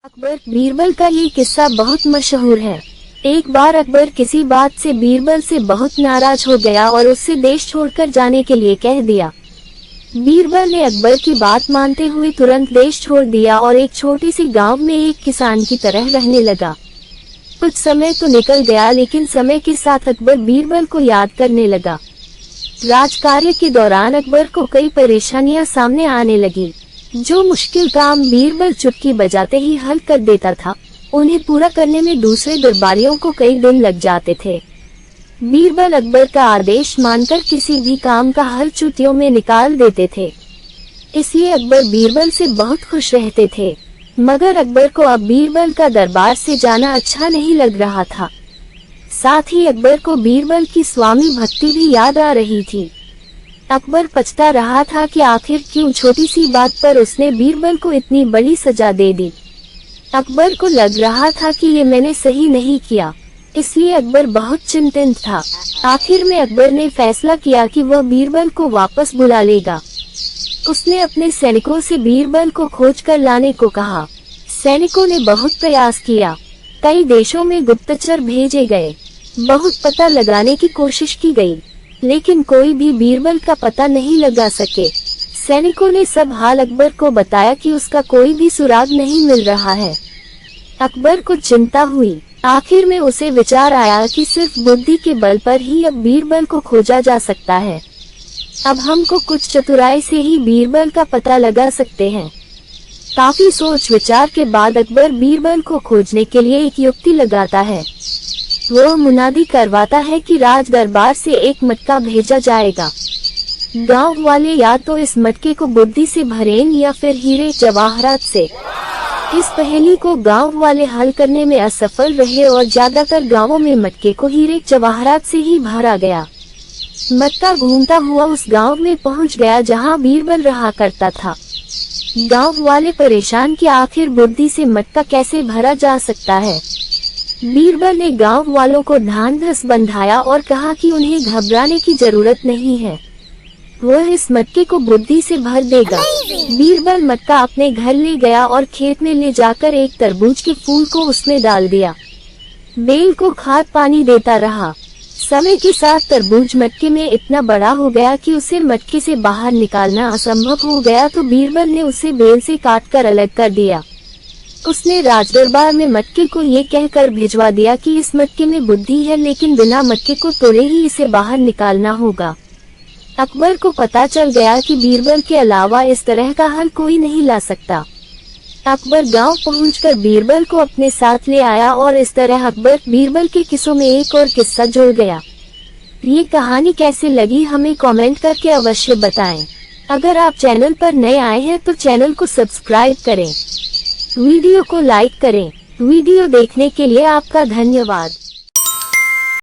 अकबर बीरबल का ये किस्सा बहुत मशहूर है। एक बार अकबर किसी बात से बीरबल से बहुत नाराज हो गया और उससे देश छोड़कर जाने के लिए कह दिया। बीरबल ने अकबर की बात मानते हुए तुरंत देश छोड़ दिया और एक छोटी सी गांव में एक किसान की तरह रहने लगा। कुछ समय तो निकल गया, लेकिन समय के साथ अकबर बीरबल को याद करने लगा। राजकार्य के दौरान अकबर को कई परेशानियां सामने आने लगी। जो मुश्किल काम बीरबल चुटकी बजाते ही हल कर देता था, उन्हें पूरा करने में दूसरे दरबारियों को कई दिन लग जाते थे। बीरबल अकबर का आदेश मानकर किसी भी काम का हल चुटकियों में निकाल देते थे। इसलिए अकबर बीरबल से बहुत खुश रहते थे। मगर अकबर को अब बीरबल का दरबार से जाना अच्छा नहीं लग रहा था। साथ ही अकबर को बीरबल की स्वामी भक्ति भी याद आ रही थी। अकबर पछता रहा था कि आखिर क्यों छोटी सी बात पर उसने बीरबल को इतनी बड़ी सजा दे दी। अकबर को लग रहा था कि ये मैंने सही नहीं किया, इसलिए अकबर बहुत चिंतित था। आखिर में अकबर ने फैसला किया कि वह बीरबल को वापस बुला लेगा। उसने अपने सैनिकों से बीरबल को खोज कर लाने को कहा। सैनिकों ने बहुत प्रयास किया, कई देशों में गुप्तचर भेजे गए, बहुत पता लगाने की कोशिश की गई, लेकिन कोई भी बीरबल का पता नहीं लगा सके। सैनिकों ने सब हाल अकबर को बताया कि उसका कोई भी सुराग नहीं मिल रहा है। अकबर को चिंता हुई। आखिर में उसे विचार आया कि सिर्फ बुद्धि के बल पर ही अब बीरबल को खोजा जा सकता है। अब हमको कुछ चतुराई से ही बीरबल का पता लगा सकते हैं। काफी सोच विचार के बाद अकबर बीरबल को खोजने के लिए एक युक्ति लगाता है। वह मुनादी करवाता है कि राज दरबार से एक मटका भेजा जाएगा। गांव वाले या तो इस मटके को बुद्धि से भरें या फिर हीरे जवाहरात से। इस पहेली को गांव वाले हल करने में असफल रहे और ज्यादातर गांवों में मटके को हीरे जवाहरात से ही भरा गया। मटका घूमता हुआ उस गांव में पहुंच गया जहां बीरबल रहा करता था। गांव वाले परेशान कि आखिर बुद्धि से मटका कैसे भरा जा सकता है। बीरबल ने गांव वालों को ढांढस बंधाया और कहा कि उन्हें घबराने की जरूरत नहीं है, वह इस मटके को बुद्धि से भर देगा। बीरबल मटका अपने घर ले गया और खेत में ले जाकर एक तरबूज के फूल को उसमें डाल दिया। बेल को खाद पानी देता रहा। समय के साथ तरबूज मटके में इतना बड़ा हो गया कि उसे मटके से बाहर निकालना असंभव हो गया, तो बीरबल ने उसे बेल से काटकर अलग कर दिया। उसने राजदरबार में मटके को ये कहकर भिजवा दिया कि इस मटके में बुद्धि है, लेकिन बिना मटके को तोड़े ही इसे बाहर निकालना होगा। अकबर को पता चल गया कि बीरबल के अलावा इस तरह का हल कोई नहीं ला सकता। अकबर गांव पहुंचकर बीरबल को अपने साथ ले आया और इस तरह अकबर बीरबल के किस्सों में एक और किस्सा जुड़ गया। ये कहानी कैसे लगी हमें कमेंट करके अवश्य बताएं। अगर आप चैनल पर नए आए हैं तो चैनल को सब्सक्राइब करें, वीडियो को लाइक करें। वीडियो देखने के लिए आपका धन्यवाद।